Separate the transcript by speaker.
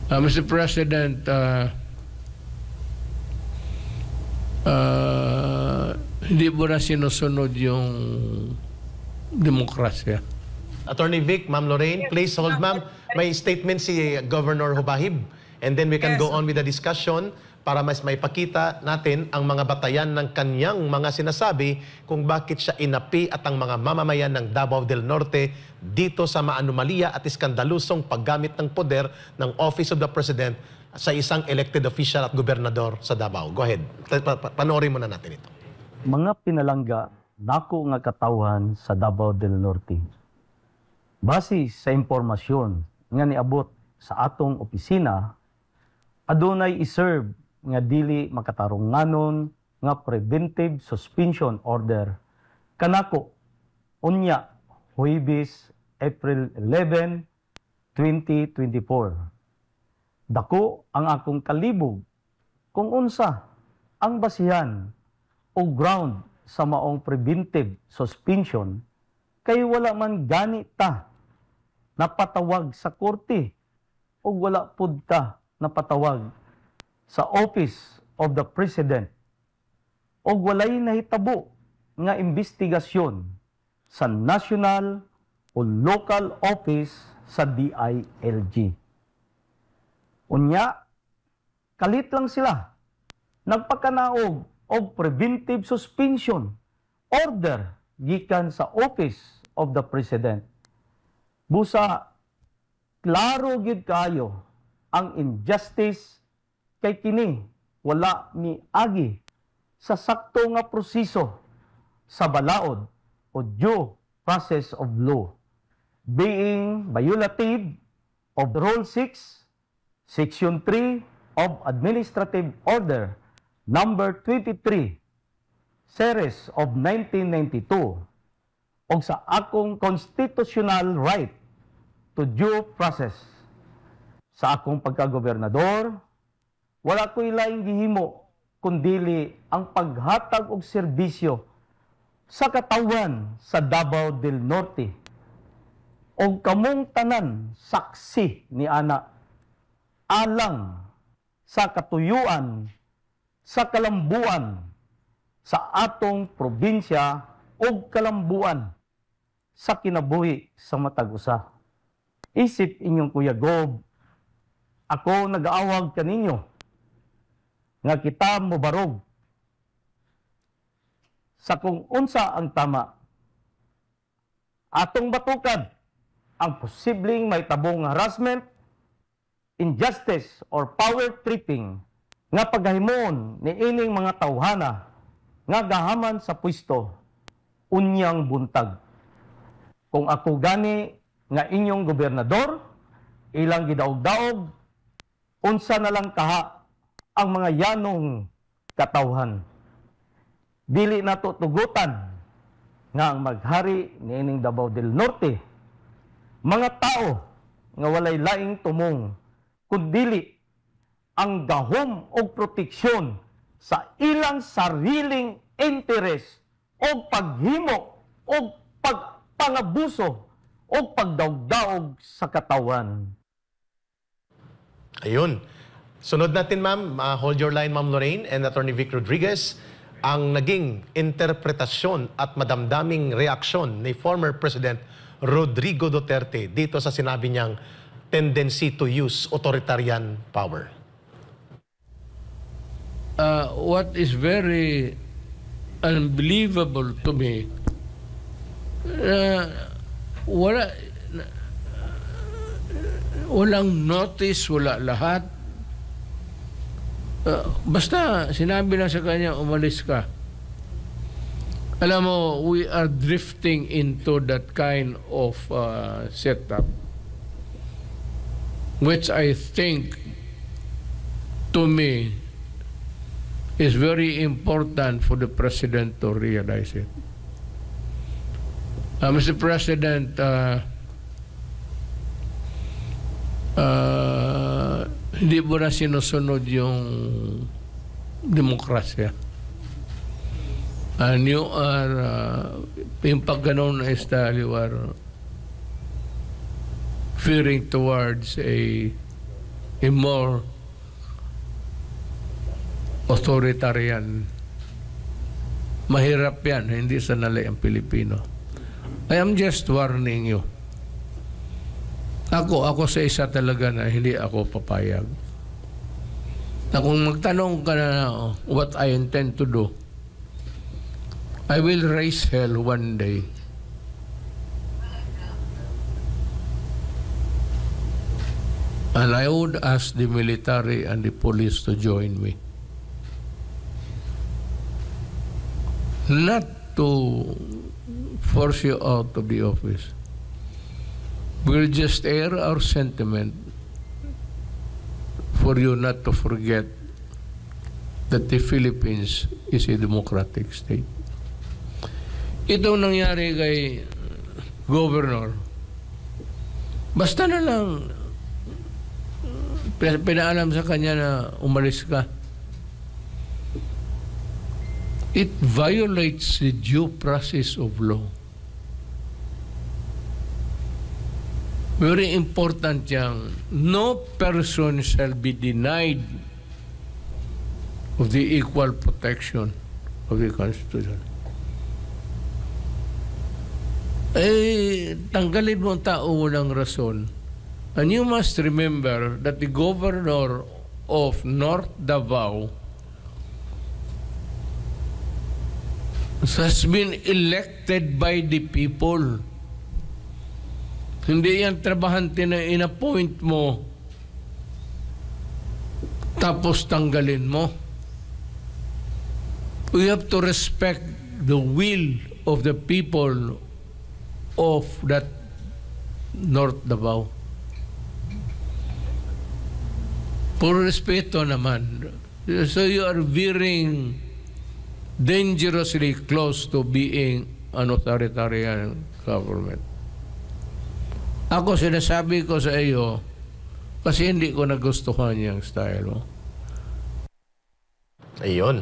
Speaker 1: Mr. President, hindi mo na sinusunod yung demokrasya.
Speaker 2: Attorney Vic, Ma'am Lorraine, please hold, ma'am. May statement si Governor Hubahib. And then we can go on with the discussion para mas maipakita natin ang mga batayan ng kanyang mga sinasabi kung bakit siya inapi at ang mga mamamayan ng Davao del Norte dito sa maanomalya at iskandalusong paggamit ng poder ng Office of the President sa isang elected official at gobernador sa Davao. Go ahead. Panoorin muna natin ito.
Speaker 3: Mga pinalangga nako nga katawhan sa Davao del Norte. Base sa impormasyon nga niabot sa atong opisina, adunay iserve nga dili makatarunganon nga preventive suspension order kanako unya Huwebes, April 11, 2024. Dako ang akong kalibog kung unsa ang basihan o ground sa maong preventive suspension kay wala man gani ta napatawag sa korte o wala pud ta napatawag sa Office of the President o walay nahitabo nga investigasyon sa national o local office sa DILG. Unya, kalit lang sila nagpakanaog og preventive suspension order gikan sa Office of the President. Busa, klaro gid kayo ang injustice kay kini wala ni agi sa sakto nga proseso sa balaod o due process of law, being violative of Rule 6, Section 3 of Administrative Order Number 23, Series of 1992, o sa akong constitutional right to due process. Sa akong pagkagobernador, wala ko'y laing gihimo kundili ang paghatag og serbisyo sa katawan sa Davao del Norte o kamong tanan saksi ni ana alang sa katuyuan sa kalambuan sa atong probinsya o kalambuan sa kinabuhi sa matag usa. Isip inyong Kuya Gob, ako nag-aawag kaninyo nga kita mobarog sa kung unsa ang tama. Atong batukan ang posibleng may tabong harassment, injustice, or power tripping nga paghahimon ni ining mga tawhana nga gahaman sa pwesto unyang buntag. Kung ako gani nga inyong gobernador, ilang gidaog-daog, unsa na lang kaha ang mga yanong katawhan. Dili nato tugutan nga ang maghari ni ining Davao del Norte, mga tao nga walay laing tumong, kundili ang gahom o proteksyon sa ilang sariling interes o paghimo o pagpangabuso o pagdaog-daog sa katawan.
Speaker 2: Ayun. Sunod natin, ma'am. Hold your line, Ma'am Lorraine and Attorney Vic Rodriguez. Ang naging interpretasyon at madamdaming reaksyon ni former President Rodrigo Duterte dito sa sinabi niyang tendency to use authoritarian power.
Speaker 1: What is very unbelievable to me, walang notice, wala lahat. Basta sinabi lang sa kanya, umalis ka. Alam mo, we are drifting into that kind of setup, which I think, to me, is very important for the President to realize it. Mr. President, hindi mo na sinusunod yung demokrasya. And you are, yung pag ganun na style, you are fearing towards a a more authoritarian. Mahirap yan, hindi sanali ang Pilipino. I am just warning you. Ako sa isa talaga na hindi ako papayag. Na kung magtanong ka na what I intend to do, I will raise hell one day. And I would ask the military and the police to join me. Not to force you out of the office. We'll just air our sentiment for you not to forget that the Philippines is a democratic state. Itong nangyari kay Governor, basta na lang pinaalam sa kanya na umalis ka. It violates the due process of law. Very important yang no person shall be denied of the equal protection of the Constitution. Tanggalin mo ang tao ng rason. And you must remember that the governor of North Davao has been elected by the people. Hindi yan trabahante na in-appoint mo tapos tanggalin mo. We have to respect the will of the people of that North Davao. Puro respeto naman. So you are veering dangerously close to being an authoritarian government. Ako sinasabi ko sa iyo kasi hindi ko nagustuhan yung style mo.
Speaker 2: Ayun.